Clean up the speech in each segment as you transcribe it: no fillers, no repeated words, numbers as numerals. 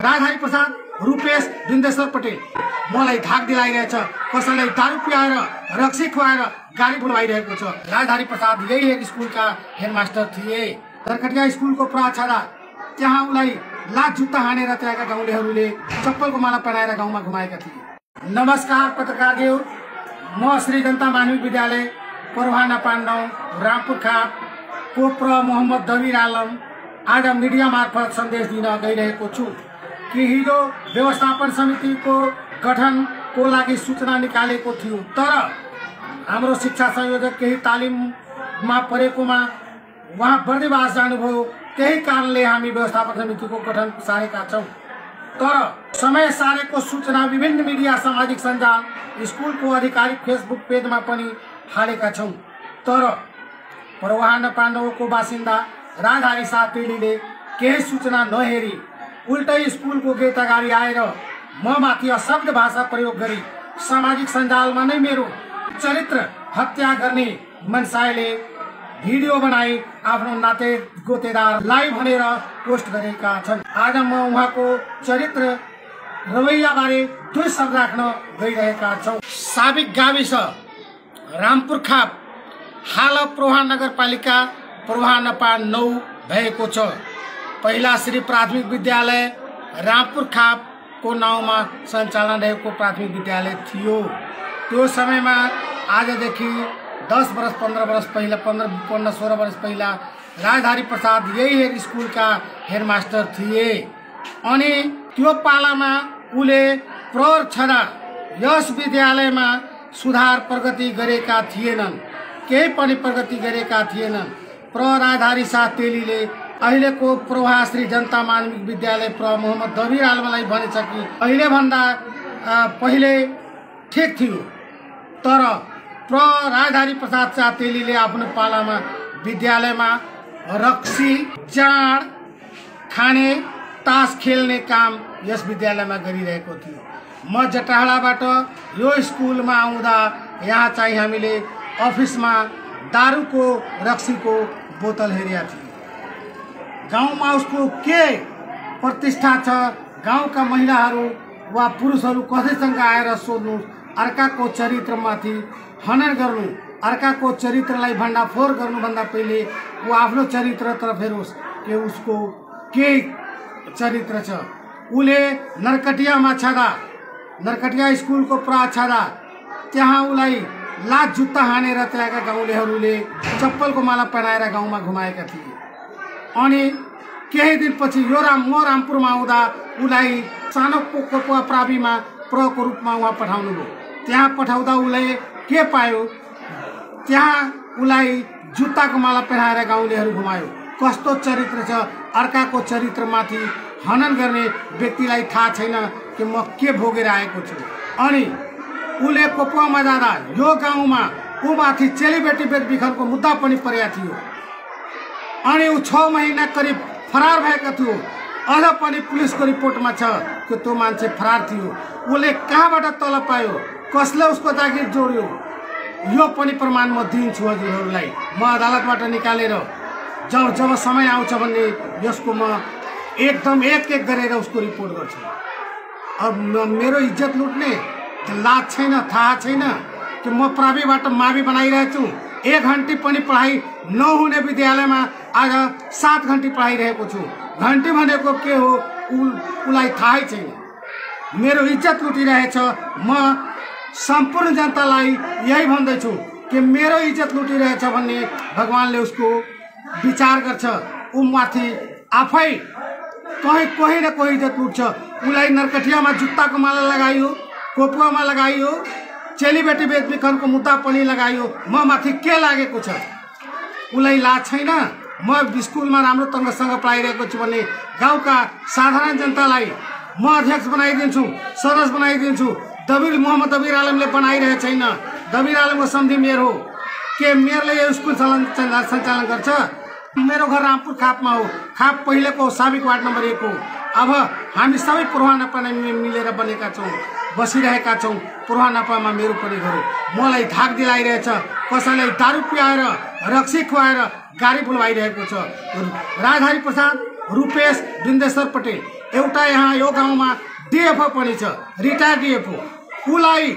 राजधारी प्रसाद, रूपेश, बिन्देश्वर पटेल मलाई धाक दिलाइरहेछ, कसैलाई दारू पियाएर रक्सी खुवाएर गाडी बुलवाइरहेको छ। राजधारी प्रसाद यही एक स्कुलका हेडमास्टर थिए। नरकटिया स्कुलको प्राचार्य, त्यहाँ उलाई लात जुत्ता हानेर त्यहाँका गाउँलेहरूले चप्पलको माला पहनाएर गाउँमा घुमाएका थिए। नमस्कार पत्रकारज्यू, म श्री जनता मानविक विद्यालय परवाना पाण्डव रामपुर खाप कोप्र मोहम्मद दबिर आलम आज मिडिया मार्फत सन्देश दिन गइरहेको छु कि हिजो व्यवस्थापन समितिको गठनको लागि सूचना निकालेको थियो, तर हाम्रो शिक्षा संयोजक केही तालिममा परेकोमा उहाँ बर्दिवास जानुभयो। त्यही कारणले हामी व्यवस्थापन समितिको गठन सारेका छौं, तर समय सारेको सूचना विभिन्न मिडिया, सामाजिक सञ्जाल, स्कुलको आधिकारिक फेसबुक पेजमा पनि हालेका छौं। तर परवाना पाण्डवको बासिन्दा राजधारी सातेलीले केही सूचना नहेरी उल्टै स्कुलको गेट अगाडि आएर म माथि अशब्द भाषा प्रयोग गरी सामाजिक सञ्जालमा नै मेरो चरित्र हत्या गर्ने मनसायले भिडियो बनाई आफ्नो नाते गोतेदारलाई भनेर पोस्ट गरेका छन्। आज म उहाँको चरित्र रवैयाबारे दुई शब्द राख्न गइरहेका छौं। साबिक गाविस रामपुर खाप हाल प्रवाह नगरपालिका प्रवाहनपा 9 भएको छ। पहिला श्री प्राथमिक विद्यालय रामपुर खापको नाउँमा सञ्चालन रहेको प्राथमिक विद्यालय थियो। त्यो समयमा आजदेखि 10 वर्ष 15 वर्ष पहिला 15-16 वर्ष पहिला राजधारी प्रसाद यही एक स्कुलका हेडमास्टर थिए। अनि त्यो पालामा उले प्रौढ छँदा यस विद्यालयमा सुधार प्रगति गरेका थिएनन्, केही पनि प्रगति गरेका थिएनन्। राजधारी सातेलीले अहिलेको प्रवाह श्री जनता मानविक विद्यालय मोहम्मद दबिर आलमलाई भनेछ कि अहिले भन्दा पहिले ठीक थियो, तर राजधारी प्रसाद सातेलीले आफ्नो पालामा विद्यालयमा रक्सी, जाँड खाने, तास खेल्ने काम यस विद्यालयमा गरिरहेको थियो। म जटाहाबाट यो स्कुलमा आउँदा यहाँ चाहिँ हामीले अफिसमा दारूको, रक्सीको बोतल हेरेका थियौँ। गाउँमा उसको के प्रतिष्ठा छ, गाउँका महिलाहरू वा पुरुषहरू कसैसँग आएर सोध्नु, अर्काको चरित्रमाथि हनन गर्नु, अर्काको चरित्रलाई भण्डाफोर गर्नुभन्दा पहिले ऊ आफ्नो चरित्रतर्फ हेरोस् कि उसको के चरित्र छ। उले नरकटियामा छँदा, नरकटिया स्कुलको प्राचार्य, त्यहाँ उलाई लात जुत्ता हानेर त्यहाँका गाउँलेहरूले चप्पलको माला पहनाएर गाउँमा घुमाएका थिए। अनि केही दिनपछि यो म रामपुरमा आउँदा उलाई सानो कोपा प्राविमा प्रको रूपमा उहाँ पठाउनु भयो। त्यहाँ पठाउँदा उले के पायो, त्यहाँ उलाई जुत्ताको माला पहनाएर गाउँलेहरू घुमायो। कस्तो चरित्र छ, अर्काको चरित्रमाथि हनन गर्ने व्यक्तिलाई थाहा छैन कि म के भोगेर आएको छु। अनि उले कोपुवामा जाँदा यो गाउँमा ऊ माथि चेलीबेटी बेचबिखनको मुद्दा पनि परेको थियो। अनि ऊ 6 महिना करिब फरार भएको थियो। अझ पनि पुलिसको रिपोर्टमा छ कि त्यो मान्छे फरार थियो। उले कहाँबाट तलब पायो, कसले उसको जागिर जोड्यो, यो पनि प्रमाण म दिन्छु हजुरहरूलाई। म अदालतबाट निकालेर जब समय आउँछ भन्ने यसको म एकदम एक गरेर उसको रिपोर्ट गर्छु। अब मेरो इज्जत लुट्ने लाज छैन, थाहा छैन कि म प्राविबाट मावि बनाइरहेको छु। 1 घन्टी पनि पढाइ नहुने विद्यालयमा आज 7 घन्टी पढाइरहेको छु। घन्टी भनेको के हो उलाई थाहै छैन। मेरो इज्जत लुटिरहेछ। म सम्पूर्ण जनतालाई यही भन्दैछु कि मेरो इज्जत लुटिरहेछ भन्ने भगवानले उसको विचार गर्छ। ऊ माथि आफै कोही न कोही इज्जत लुट्छ। उलाई नरकटियामा जुत्ताको माला लगाइयो, कोपुवामा लगाइयो, चेलीबेटी बेचबिखनको मुद्दा पनि लगाइयो। म माथि के लागेको छ, उलाई लाज छैन। म स्कुलमा राम्रो तङ्गसँग पढाइरहेको छु भने गाउँका साधारण जनतालाई म अध्यक्ष बनाइदिन्छु, सदस्य बनाइदिन्छु। मोहम्मद दबिर आलमले बनाइरहेको छैन। दबिर आलमको सन्धि मेयर हो के मेयरले यो स्कुल सञ्चालन गर्छ। मेरो घर रामपुर खापमा हो। खाप पहिलेको साबिक वार्ड नम्बर 1 हो। अब हामी सबै प्रवाहनपामा मिलेर बनेका छौँ, बसिरहेका छौँ। प्रवाहनपामा मेरो पनि घर हो। मलाई धाक दिलाइरहेछ, कसैलाई दारू पियाएर रक्सी खुवाएर गाडी बुलवाइरहेको छ। राजधारी प्रसाद, रूपेश, बिन्देश्वर पटेल एउटा यहाँ यो गाउँमा डिएफओ पनि छ, रिटायर्ड डिएफओ। उसलाई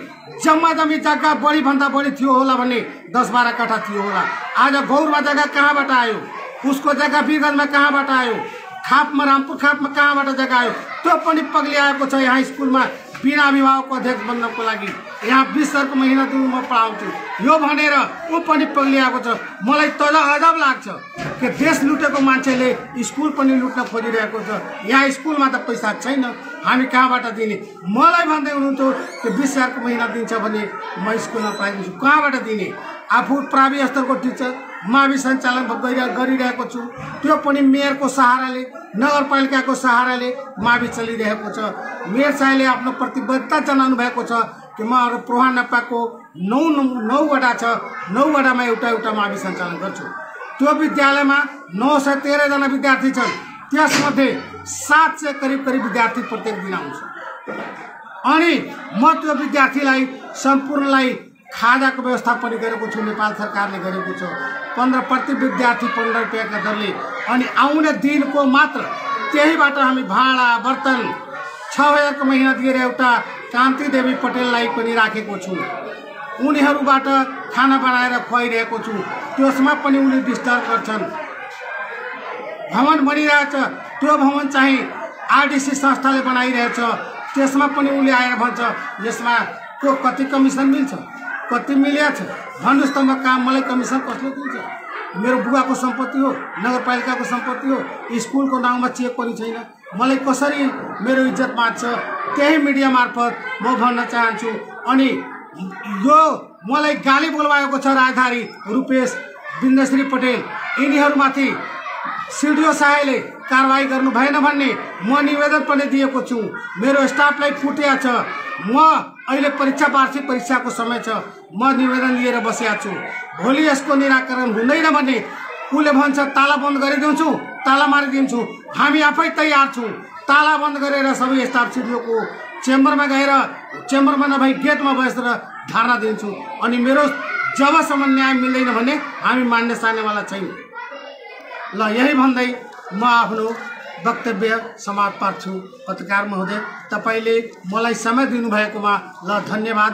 जम्मा जम्मी जग्गा बढीभन्दा बढी थियो होला भने 10-12 कट्ठा थियो होला। आज गौरमा जग्गा कहाँबाट आयो? उसको जग्गा बिरगन्जमा कहाँबाट आयो? खापमा, रामपुर खापमा कहाँबाट जग्गा आयो? त्यो पनि पग्लिआएको छ। यहाँ स्कुलमा बिना अभिभावकको अध्यक्ष बन्नको लागि यहाँ 20,000 को महिना दिनु म पढाउँछु यो भनेर ऊ पनि पग्लिआएको छ। मलाई तल अजब लाग्छ कि देश लुटेको मान्छेले स्कुल पनि लुट्न खोजिरहेको छ। यहाँ स्कुलमा त पैसा छैन, हामी कहाँबाट दिने? मलाई भन्दै हुनुहुन्थ्यो कि 20,000 को महिना दिन्छ भने म स्कुलमा पढाइदिन्छु। कहाँबाट दिने? आफू प्राविधिक स्तरको टिचर मावि सञ्चालन गरिरहेको छु। त्यो पनि मेयरको सहाराले, नगरपालिकाको सहाराले मावि चलिरहेको छ। मेयर साहबले आफ्नो प्रतिबद्धता जनाउनु भएको छ कि म प्रवाह नपाको 9 वडा छ, 9 वडामा एउटा मावि सञ्चालन गर्छु। त्यो विद्यालयमा 913 जना विद्यार्थी छन्, त्यसमध्ये 700 करिब विद्यार्थी प्रत्येक दिन आउँछ। अनि म त्यो विद्यार्थीलाई सम्पूर्णलाई खाजाको व्यवस्था पनि गरेको छु, नेपाल सरकारले गरेको छ। 15 प्रति विद्यार्थी 15 रुपियाँका दरले। अनि आउने दिनको मात्र त्यहीबाट हामी भाडा बर्तन 6,000 को महिना दिएर एउटा कान्ति देवी पटेललाई पनि राखेको छु। उनीहरूबाट खाना बनाएर खुवाइरहेको छु। त्यसमा पनि उनी डिस्टर्ब गर्छन्। भवन बनिरहेछ, त्यो भवन चाहिँ आरडीसी संस्थाले बनाइरहेछ। त्यसमा पनि उनले आएर भन्छ यसमा को कति कमिसन मिल्छ, कति मिलेछ भन्नुस् त म काम मलाई कमिसन कसले दिन्छ? मेरो बुवाको सम्पत्ति हो, नगरपालिकाको सम्पत्ति हो, स्कुलको नाउँमा चेक पनि छैन। मलाई कसरी मेरो इज्जत बाँच्छ? त्यही मिडिया मार्फत म भन्न चाहन्छु। अनि यो मलाई गाली बोलवाएको छ राजधारी रूपेश बिन्दश्री पटेल, यिनीहरूमाथि सिडिओ साहेबले कारवाही गर्नु भएन भन्ने म निवेदन पनि दिएको छु। मेरो स्टाफलाई फुटेको छ। म अहिले वार्षिक परीक्षाको समय छ, म निवेदन लिएर बसेको छु। भोलि यसको निराकरण हुँदैन भने उसले भन्छ ताला बन्द गरिदिन्छु, ताला मारिदिन्छु। हामी आफै तयार छौँ ताला बन्द गरेर सबै स्टाफ सिडिओको चेम्बरमा गएर, चेम्बरमा नभई गेटमा बसेर धरना दिन्छु। अनि मेरो जबसम्म न्याय मिल्दैन भने हामी मान्ने सान्नेवाला छैन। ल यही भन्दै म आफ्नो वक्तव्य समाप्त पार्छु। पत्रकार महोदय, तपाईले मलाई समय दिनुभएकोमा ल धन्यवाद।